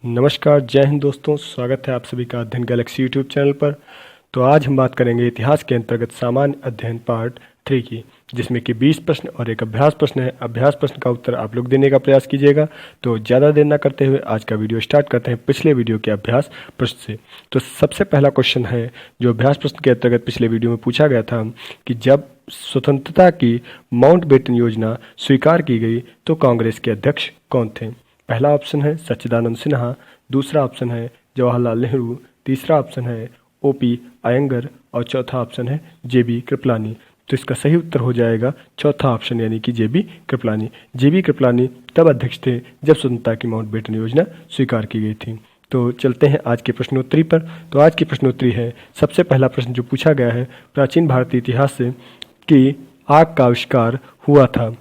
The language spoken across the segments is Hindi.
नमस्कार, जय हिंद दोस्तों। स्वागत है आप सभी का अध्ययन गैलेक्सी यूट्यूब चैनल पर। तो आज हम बात करेंगे इतिहास के अंतर्गत सामान्य अध्ययन पार्ट 3 की, जिसमें कि 20 प्रश्न और एक अभ्यास प्रश्न है। अभ्यास प्रश्न का उत्तर आप लोग देने का प्रयास कीजिएगा। तो ज़्यादा देर न करते हुए आज का वीडियो स्टार्ट करते हैं पिछले वीडियो के अभ्यास प्रश्न से। तो सबसे पहला क्वेश्चन है जो अभ्यास प्रश्न के अंतर्गत पिछले वीडियो में पूछा गया था कि जब स्वतंत्रता की माउंटबेटन योजना स्वीकार की गई तो कांग्रेस के अध्यक्ष कौन थे। पहला ऑप्शन है सच्चिदानंद सिन्हा, दूसरा ऑप्शन है जवाहरलाल नेहरू, तीसरा ऑप्शन है ओपी अयंगर और चौथा ऑप्शन है जेबी कृपलानी। तो इसका सही उत्तर हो जाएगा चौथा ऑप्शन यानी कि जेबी कृपलानी। जेबी कृपलानी तब अध्यक्ष थे जब स्वतंत्रता की माउंटबेटन योजना स्वीकार की गई थी। तो चलते हैं आज के प्रश्नोत्तरी पर। तो आज की प्रश्नोत्तरी है, सबसे पहला प्रश्न जो पूछा गया है, प्राचीन भारतीय इतिहास से कि आग का आविष्कार हुआ था।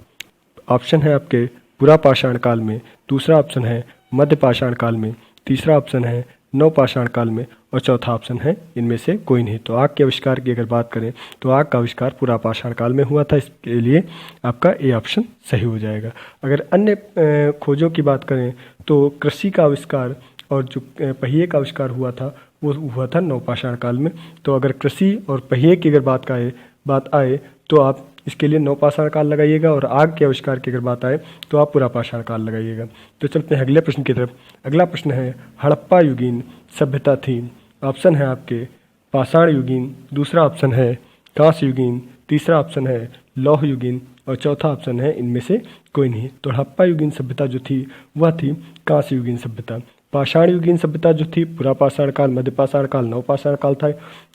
ऑप्शन है आपके पुरापाषाण काल में, दूसरा ऑप्शन है मध्य पाषाण काल में, तीसरा ऑप्शन है नवपाषाण काल में और चौथा ऑप्शन है इनमें से कोई नहीं। तो आग के आविष्कार की अगर बात करें तो आग का आविष्कार पुरापाषाण काल में हुआ था। इसके लिए आपका ए ऑप्शन सही हो जाएगा। अगर अन्य खोजों की बात करें तो कृषि का आविष्कार और जो पहिए का आविष्कार हुआ था वो हुआ था नवपाषाण काल में। तो अगर कृषि और पहिए की अगर बात आए तो आप इसके लिए नवपाषाण काल लगाइएगा, और आग के आविष्कार की अगर बात आए तो आप पुरापाषाण काल लगाइएगा। तो चलते हैं अगले प्रश्न की तरफ। अगला प्रश्न है, हड़प्पा युगीन सभ्यता थी। ऑप्शन है आपके पाषाण युगीन, दूसरा ऑप्शन है कांस्य युगीन, तीसरा ऑप्शन है लौह युगीन और चौथा ऑप्शन है इनमें से कोई नहीं। तो हड़प्पा युगीन सभ्यता जो थी वह थी कांस्य युगीन सभ्यता। पाषाण युगीन सभ्यता जो थी पुरापाषाण काल, मध्यपाषाण काल, नवपाषाण काल था,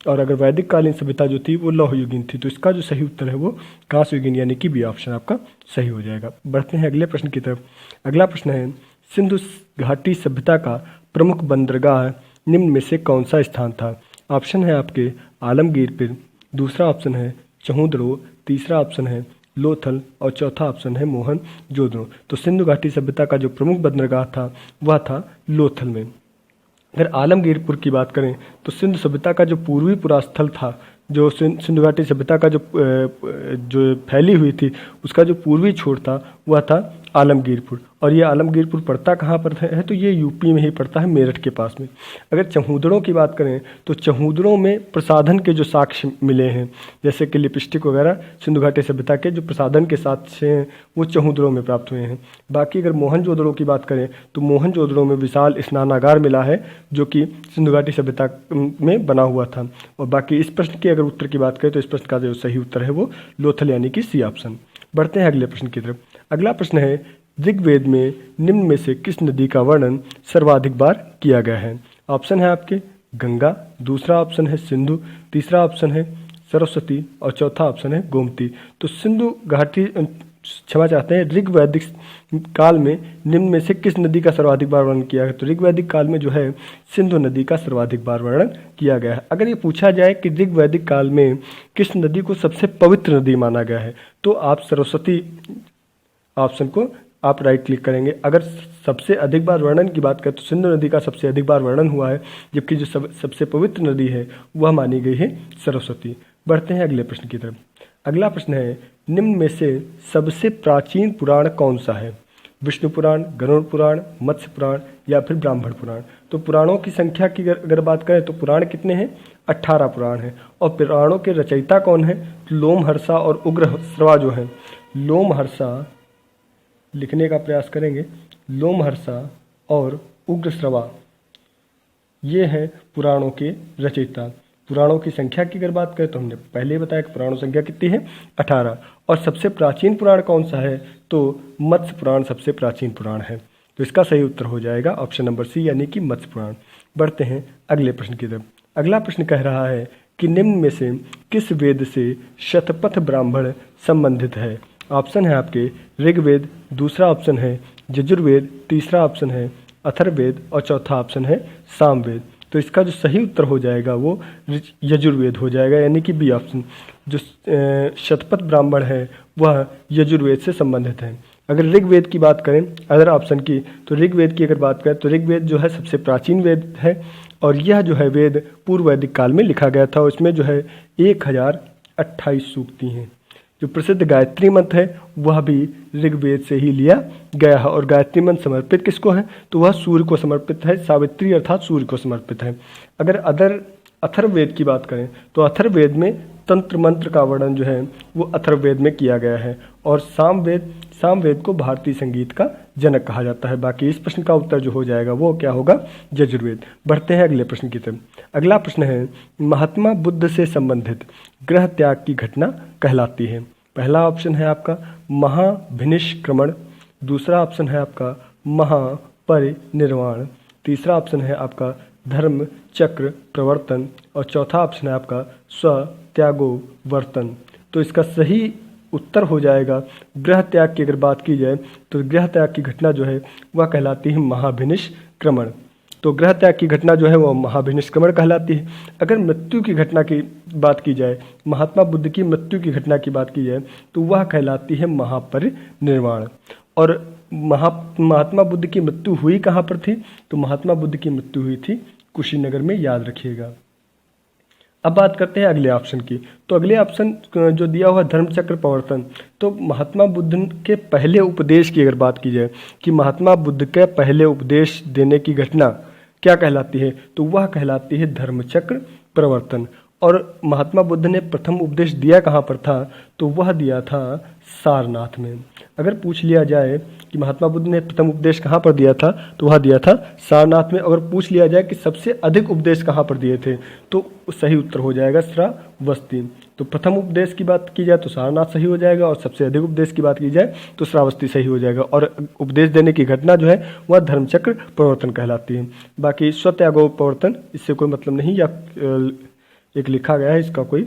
और अगर वैदिक कालीन सभ्यता जो थी वो लौह युगीन थी। तो इसका जो सही उत्तर है वो कांस्य युगीन यानी कि बी ऑप्शन आपका सही हो जाएगा। बढ़ते हैं अगले प्रश्न की तरफ। अगला प्रश्न है, सिंधु घाटी सभ्यता का प्रमुख बंदरगाह निम्न में से कौन सा स्थान था। ऑप्शन है आपके आलमगीर पीर, दूसरा ऑप्शन है चहूदरो, तीसरा ऑप्शन है लोथल और चौथा ऑप्शन है मोहनजोदड़ो। तो सिंधु घाटी सभ्यता का जो प्रमुख बंदरगाह था वह था लोथल में। अगर आलमगीरपुर की बात करें तो सिंधु सभ्यता का जो पूर्वी पुरास्थल था, जो सिंधु घाटी सभ्यता का जो फैली हुई थी उसका जो पूर्वी छोर था वह था आलमगीरपुर। और ये आलमगीरपुर पड़ता कहाँ पर है, तो ये यूपी में ही पड़ता है, मेरठ के पास में। अगर चहूदड़ों की बात करें तो चहूदड़ों में प्रसाधन के जो साक्ष्य मिले हैं, जैसे कि लिपस्टिक वगैरह, सिंधु घाटी सभ्यता के जो प्रसाधन के साक्ष्य हैं वो चहूदड़ों में प्राप्त हुए हैं। बाकी अगर मोहनजोदड़ो की बात करें तो मोहनजोदड़ो में विशाल स्नानागार मिला है जो कि सिंधु घाटी सभ्यता में बना हुआ था। और बाकी इस प्रश्न के अगर उत्तर की बात करें तो इस प्रश्न का जो सही उत्तर है वो लोथल यानी कि सी ऑप्शन। बढ़ते हैं अगले प्रश्न की तरफ। अगला प्रश्न है, ऋग्वेद में निम्न में से किस नदी का वर्णन सर्वाधिक बार किया गया है। ऑप्शन है आपके गंगा, दूसरा ऑप्शन है सिंधु, तीसरा ऑप्शन है सरस्वती और चौथा ऑप्शन है गोमती। तो सिंधु घाटी क्षमा चाहते हैं, ऋग्वैदिक काल में निम्न में से किस नदी का सर्वाधिक बार वर्णन किया है। तो ऋग्वैदिक काल में जो है सिंधु नदी का सर्वाधिक बार वर्णन किया गया है। अगर ये पूछा जाए कि ऋग्वैदिक काल में किस नदी को सबसे पवित्र नदी माना गया है तो आप सरस्वती ऑप्शन को आप राइट क्लिक करेंगे। अगर सबसे अधिक बार वर्णन की बात करें तो सिंधु नदी का सबसे अधिक बार वर्णन हुआ है, जबकि जो सबसे पवित्र नदी है वह मानी गई है सरस्वती। बढ़ते हैं अगले प्रश्न की तरफ। अगला प्रश्न है, निम्न में से सबसे प्राचीन पुराण कौन सा है। विष्णु पुराण, गरुड़ पुराण, मत्स्य पुराण या फिर ब्राह्मण पुराण। तो पुराणों की संख्या की अगर बात करें तो पुराण कितने हैं, 18 पुराण हैं। और पुराणों के रचयिता कौन है, लोमहर्षा और उग्रश्रवा जो है। लोमहर्षा लिखने का प्रयास करेंगे, लोमहर्षा और उग्रश्रवा ये हैं पुराणों के रचयिता। पुराणों की संख्या की अगर बात करें तो हमने पहले बताया कि पुराणों संख्या कितनी है, 18। और सबसे प्राचीन पुराण कौन सा है, तो मत्स्य पुराण सबसे प्राचीन पुराण है। तो इसका सही उत्तर हो जाएगा ऑप्शन नंबर सी यानी कि मत्स्य पुराण। बढ़ते हैं अगले प्रश्न की तरफ। अगला प्रश्न कह रहा है कि निम्न में से किस वेद से शतपथ ब्राह्मण संबंधित है। ऑप्शन है आपके ऋग्वेद, दूसरा ऑप्शन है यजुर्वेद, तीसरा ऑप्शन है अथर्ववेद और चौथा ऑप्शन है सामवेद। तो इसका जो सही उत्तर हो जाएगा वो यजुर्वेद हो जाएगा यानी कि बी ऑप्शन। जो शतपथ ब्राह्मण है वह यजुर्वेद से संबंधित है। अगर ऋग्वेद की बात करें अदर ऑप्शन की, तो ऋग्वेद की अगर बात करें तो ऋग्वेद जो है सबसे प्राचीन वेद है और यह जो है वेद पूर्व वैदिक काल में लिखा गया था। उसमें जो है 1028 सूक्ति हैं। जो प्रसिद्ध गायत्री मंत्र है वह भी ऋग्वेद से ही लिया गया है। और गायत्री मंत्र समर्पित किसको है? तो वह सूर्य को समर्पित है, सावित्री अर्थात सूर्य को समर्पित है। अगर अथर्ववेद की बात करें तो अथर्ववेद में तंत्र मंत्र का वर्णन जो है वो अथर्ववेद में किया गया है। और सामवेद को भारतीय संगीत का जनक कहा जाता है। बाकी इस प्रश्न का उत्तर जो हो जाएगा वो क्या होगा? यजुर्वेद। बढ़ते हैं अगले प्रश्न की तरफ। अगला प्रश्न है, महात्मा बुद्ध से संबंधित ग्रह त्याग की घटना कहलाती है। पहला ऑप्शन है आपका महाभिनिष्क्रमण, दूसरा ऑप्शन है आपका महापरिनिर्वाण, तीसरा ऑप्शन है आपका धर्म चक्र प्रवर्तन और चौथा ऑप्शन है आपका स्वत्यागोवर्तन। तो इसका सही उत्तर हो जाएगा ग्रह त्याग की। अगर बात की जाए तो ग्रह त्याग की घटना जो है वह कहलाती है महाभिनिष्क्रमण। तो ग्रह त्याग की घटना जो है वह महाभिनिष्क्रमण कहलाती है। अगर मृत्यु की घटना की बात की जाए, महात्मा बुद्ध की मृत्यु की घटना की बात की जाए तो वह कहलाती है महापरिनिर्वाण। और महात्मा बुद्ध की मृत्यु हुई कहाँ पर थी? तो महात्मा बुद्ध की मृत्यु हुई थी कुशीनगर में, याद रखिएगा। अब बात करते हैं अगले ऑप्शन की। तो अगले ऑप्शन जो दिया हुआ धर्मचक्र प्रवर्तन, तो महात्मा बुद्ध के पहले उपदेश की अगर बात की जाए कि महात्मा बुद्ध के पहले उपदेश देने की घटना क्या कहलाती है, तो वह कहलाती है धर्मचक्र प्रवर्तन। और महात्मा बुद्ध ने प्रथम उपदेश दिया कहाँ पर था? तो वह दिया था सारनाथ में। अगर पूछ लिया जाए कि महात्मा बुद्ध ने प्रथम उपदेश कहाँ पर दिया था, तो वह दिया था सारनाथ में। अगर पूछ लिया जाए कि सबसे अधिक उपदेश कहाँ पर दिए थे, तो सही उत्तर हो जाएगा श्रावस्ती। तो प्रथम उपदेश की बात की जाए तो सारनाथ सही हो जाएगा, और सबसे अधिक उपदेश की बात की जाए तो श्रावस्ती सही हो जाएगा। और उपदेश देने की घटना जो है वह धर्मचक्र प्रवर्तन कहलाती है। बाकी स्वत्यागो प्रवर्तन इससे कोई मतलब नहीं, या एक लिखा गया है, इसका कोई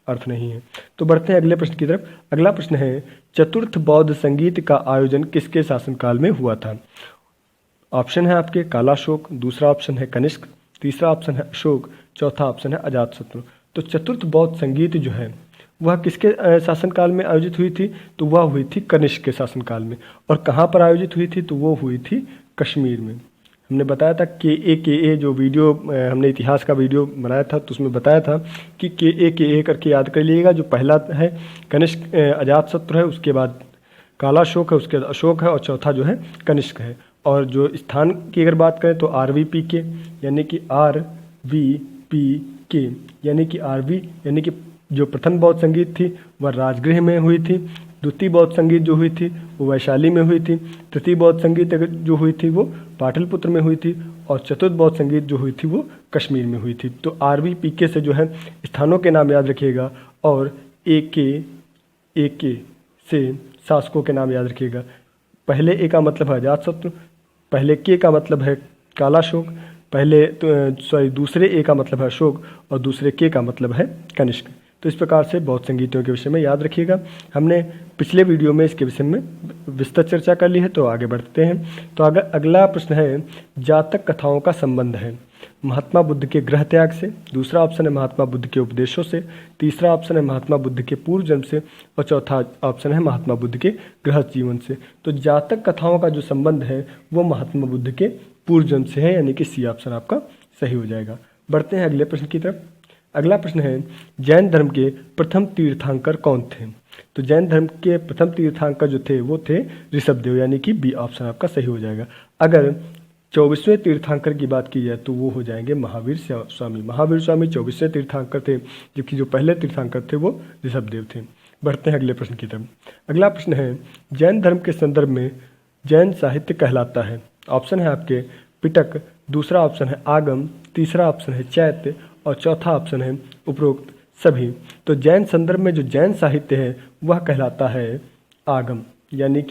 अर्थ नहीं है। तो बढ़ते हैं अगले प्रश्न की तरफ। अगला प्रश्न है, चतुर्थ बौद्ध संगीत का आयोजन किसके शासनकाल में हुआ था? ऑप्शन है आपके कालाशोक, दूसरा ऑप्शन है कनिष्क, तीसरा ऑप्शन है अशोक, चौथा ऑप्शन है अजातशत्रु। तो चतुर्थ बौद्ध संगीत जो है वह किसके शासनकाल में आयोजित हुई थी? तो वह हुई थी कनिष्क के शासनकाल में। और कहाँ पर आयोजित हुई थी? तो वो हुई थी कश्मीर में। हमने बताया था के ए जो वीडियो हमने इतिहास का वीडियो बनाया था तो उसमें बताया था कि के ए करके याद कर लीजिएगा। जो पहला है कनिष्क अजातशत्रु है, उसके बाद कालाशोक है, उसके बाद अशोक है, और चौथा जो है कनिष्क है। और जो स्थान की अगर बात करें तो RVPK यानी कि RVPK यानी कि RV यानी कि जो प्रथम बौद्ध संगीत थी वह राजगृह में हुई थी, द्वितीय बौद्ध संगीत जो हुई थी वो वैशाली में हुई थी, तृतीय बौद्ध संगीत जो हुई थी वो पाटलिपुत्र में हुई थी, और चतुर्थ बौद्ध संगीत जो हुई थी वो कश्मीर में हुई थी। तो RVPK से जो है स्थानों के नाम याद रखिएगा, और AK से शासकों के नाम याद रखिएगा। पहले ए का मतलब है अजातशत्रु, पहले के का मतलब है कालाशोक, दूसरे ए का मतलब है अशोक, और दूसरे के का मतलब है कनिष्क। तो इस प्रकार से बौद्ध संगीतों के विषय में याद रखिएगा। हमने पिछले वीडियो में इसके विषय में विस्तृत चर्चा कर ली है, तो आगे बढ़ते हैं। तो अगला प्रश्न है, जातक कथाओं का संबंध है महात्मा बुद्ध के ग्रह त्याग से, दूसरा ऑप्शन है महात्मा बुद्ध के उपदेशों से, तीसरा ऑप्शन है महात्मा बुद्ध के पूर्व जन्म से, और चौथा ऑप्शन है महात्मा बुद्ध के गृहस्थ जीवन से। तो जातक कथाओं का जो संबंध है वो महात्मा बुद्ध के पूर्व जन्म से है, यानी कि सी ऑप्शन आपका सही हो जाएगा। बढ़ते हैं अगले प्रश्न की तरफ। अगला प्रश्न है, जैन धर्म के प्रथम तीर्थंकर कौन थे? तो जैन धर्म के प्रथम तीर्थंकर जो थे वो थे ऋषभदेव, यानी कि बी ऑप्शन आपका सही हो जाएगा। अगर 24वें तीर्थंकर की बात की जाए तो वो हो जाएंगे महावीर स्वामी। महावीर स्वामी 24वें तीर्थंकर थे, जबकि जो पहले तीर्थंकर थे वो ऋषभदेव थे। बढ़ते हैं अगले प्रश्न की तरफ। अगला प्रश्न है, जैन धर्म के संदर्भ में जैन साहित्य कहलाता है। ऑप्शन है आपके पिटक, दूसरा ऑप्शन है आगम, तीसरा ऑप्शन है चैत्य, और चौथा ऑप्शन है उपरोक्त सभी। तो जैन संदर्भ में जो जैन साहित्य है वह कहलाता है आगम, यानी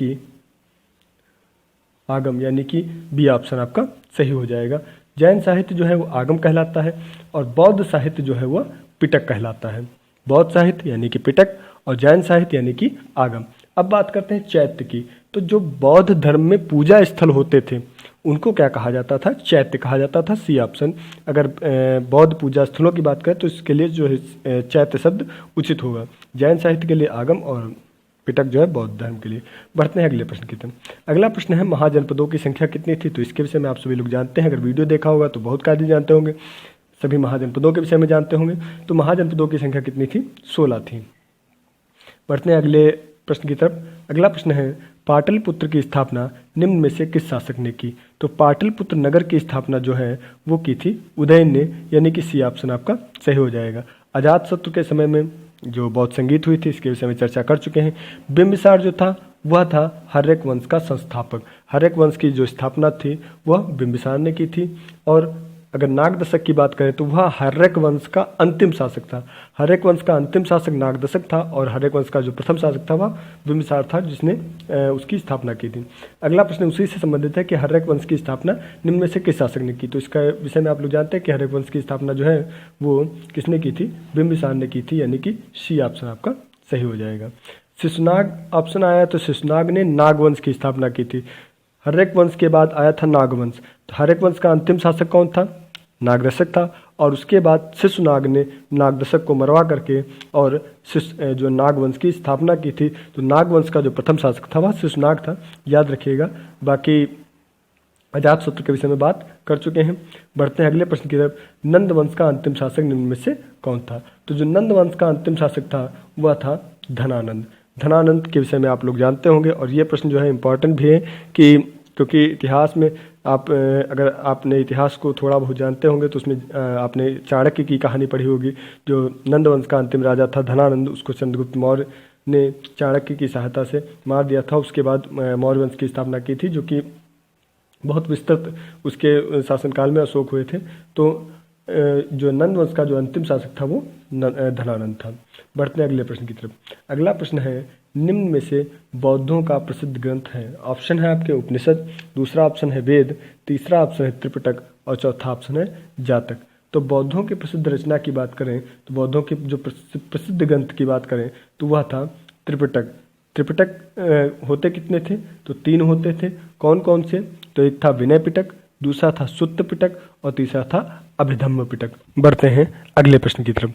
कि बी ऑप्शन आपका सही हो जाएगा। जैन साहित्य जो है वो आगम कहलाता है, और बौद्ध साहित्य जो है वह पिटक कहलाता है। बौद्ध साहित्य यानी कि पिटक, और जैन साहित्य यानी कि आगम। अब बात करते हैं चैत्य की। तो जो बौद्ध धर्म में पूजा स्थल होते थे उनको क्या कहा जाता था? चैत्य कहा जाता था, सी ऑप्शन। अगर बौद्ध पूजा स्थलों की बात करें तो इसके लिए जो है चैत्य शब्द उचित होगा। जैन साहित्य के लिए आगम, और पिटक जो है बौद्ध धर्म के लिए। बढ़ते हैं अगले प्रश्न की तरफ। अगला प्रश्न है, महाजनपदों की संख्या कितनी थी? तो इसके विषय में आप सभी लोग जानते हैं, अगर वीडियो देखा होगा तो बहुत कायदे जानते होंगे, सभी महाजनपदों के विषय में जानते होंगे। तो महाजनपदों की संख्या कितनी थी? 16 थी। बढ़ते हैं अगले प्रश्न की तरफ। अगला प्रश्न है पाटलिपुत्र की स्थापना निम्न में से किस शासक ने की? तो पाटलिपुत्र नगर की स्थापना जो है वो की थी उदयन ने, यानी कि सी ऑप्शन आपका सही हो जाएगा। अजातशत्रु के समय में जो बौद्ध संगीत हुई थी इसके विषय में चर्चा कर चुके हैं। बिंबिसार जो था वह था हर्यक वंश का संस्थापक। हर्यक वंश की जो स्थापना थी वह बिंबिसार ने की थी। और अगर नागदशक की बात करें तो वह हर्यक वंश का अंतिम शासक था। हर्यक वंश का अंतिम शासक नागदशक था और हर्यक वंश का जो प्रथम शासक था वह बिंबिसार था जिसने उसकी स्थापना की थी। अगला प्रश्न उसी से संबंधित है कि हर्यक वंश की स्थापना निम्न में से किस शासक ने की? तो इसका विषय में आप लोग जानते हैं कि हर्यक वंश की स्थापना जो है वो किसने की थी? बिंबिसार ने की थी, यानी कि सी ऑप्शन आपका सही हो जाएगा। शिशुनाग ऑप्शन आया तो शिशुनाग ने नागवंश की स्थापना की थी। हर्यक वंश के बाद आया था नागवंश। तो हर्यक वंश का अंतिम शासक कौन था? नागदशक था। और उसके बाद शिशुनाग ने नागदशक को मरवा करके और जो नागवंश की स्थापना की थी। तो नागवंश का जो प्रथम शासक था वह शिशुनाग था, याद रखिएगा। बाकी अजातशत्रु के विषय में बात कर चुके हैं। बढ़ते हैं अगले प्रश्न की तरफ। नंद वंश का अंतिम शासक निम्न में से कौन था? तो जो नंद वंश का अंतिम शासक था वह था धनानंद। धनानंद के विषय में आप लोग जानते होंगे और ये प्रश्न जो है इम्पॉर्टेंट भी है कि क्योंकि इतिहास में आप अगर आपने इतिहास को थोड़ा बहुत जानते होंगे तो उसमें आपने चाणक्य की कहानी पढ़ी होगी। जो नंद वंश का अंतिम राजा था धनानंद, उसको चंद्रगुप्त मौर्य ने चाणक्य की सहायता से मार दिया था। उसके बाद मौर्य वंश की स्थापना की थी जो कि बहुत विस्तृत उसके शासनकाल में अशोक हुए थे। तो जो नंद वंश का जो अंतिम शासक था वो धनानंद था। बढ़ते हैं अगले प्रश्न की तरफ। अगला प्रश्न है निम्न में से बौद्धों का प्रसिद्ध ग्रंथ है? ऑप्शन है आपके उपनिषद, दूसरा ऑप्शन है वेद, तीसरा ऑप्शन है त्रिपिटक और चौथा ऑप्शन है जातक। तो बौद्धों की प्रसिद्ध रचना की बात करें तो बौद्धों के जो प्रसिद्ध ग्रंथ की बात करें तो वह था त्रिपिटक। त्रिपिटक होते कितने थे? तो 3 होते थे। कौन कौन से? तो एक था विनय पिटक, दूसरा था सुत्त पिटक और तीसरा था अभिधम्म पिटक। बढ़ते हैं अगले प्रश्न की तरफ।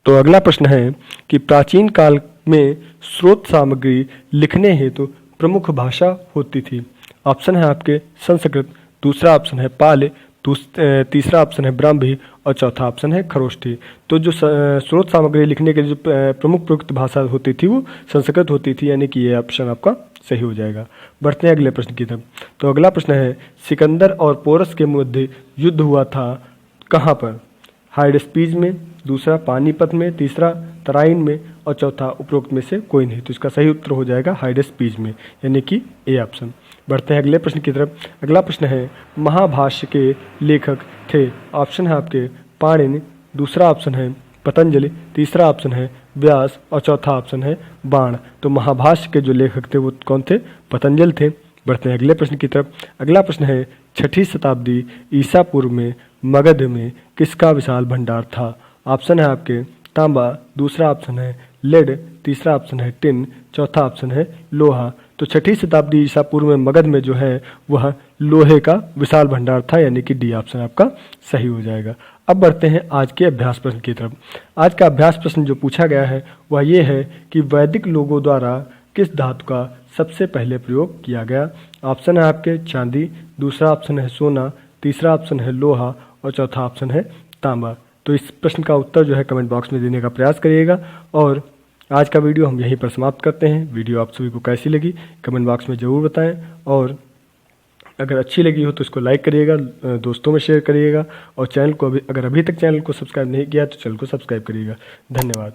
तो अगला प्रश्न है कि प्राचीन काल में स्रोत सामग्री लिखने हेतु प्रमुख भाषा होती थी। ऑप्शन है आपके संस्कृत, दूसरा ऑप्शन है पाली, तीसरा ऑप्शन है ब्राह्मी और चौथा ऑप्शन है खरोष्ठी। तो जो स्रोत सामग्री लिखने के जो प्रमुख प्रयुक्त भाषा होती थी वो संस्कृत होती थी, यानी कि ये ऑप्शन आपका सही हो जाएगा। बढ़ते हैं अगले प्रश्न की तरफ। तो अगला प्रश्न है सिकंदर और पोरस के मध्य युद्ध हुआ था कहाँ पर? हाइडेस्पीज में, दूसरा पानीपत में, तीसरा तराइन में और चौथा उपरोक्त में से कोई नहीं। तो इसका सही उत्तर हो जाएगा हाइडेस्पीज में, यानी कि ए ऑप्शन। बढ़ते हैं अगले प्रश्न की तरफ। अगला प्रश्न है महाभाष्य के लेखक थे? ऑप्शन है आपके पाणिनि, दूसरा ऑप्शन है पतंजलि, तीसरा ऑप्शन है व्यास और चौथा ऑप्शन है बाण। तो महाभाष्य के जो लेखक थे वो कौन थे? पतंजलि थे। बढ़ते हैं अगले प्रश्न की तरफ। अगला प्रश्न है 6ठी शताब्दी ईसा पूर्व में मगध में किसका विशाल भंडार था? ऑप्शन है आपके तांबा, दूसरा ऑप्शन है लेड, तीसरा ऑप्शन है टिन, चौथा ऑप्शन है लोहा। तो 6ठी शताब्दी ईसा पूर्व में मगध में जो है वह लोहे का विशाल भंडार था, यानी कि डी ऑप्शन आपका सही हो जाएगा। अब बढ़ते हैं आज के अभ्यास प्रश्न की तरफ। आज का अभ्यास प्रश्न जो पूछा गया है वह ये है कि वैदिक लोगों द्वारा किस धातु का सबसे पहले प्रयोग किया गया? ऑप्शन है आपके चांदी, दूसरा ऑप्शन है सोना, तीसरा ऑप्शन है लोहा और चौथा ऑप्शन है तांबा। तो इस प्रश्न का उत्तर जो है कमेंट बॉक्स में देने का प्रयास करिएगा। और आज का वीडियो हम यहीं पर समाप्त करते हैं। वीडियो आप सभी को कैसी लगी कमेंट बॉक्स में ज़रूर बताएं और अगर अच्छी लगी हो तो इसको लाइक करिएगा, दोस्तों में शेयर करिएगा और चैनल को अगर अभी तक चैनल को सब्सक्राइब नहीं किया तो चैनल को सब्सक्राइब करिएगा। धन्यवाद।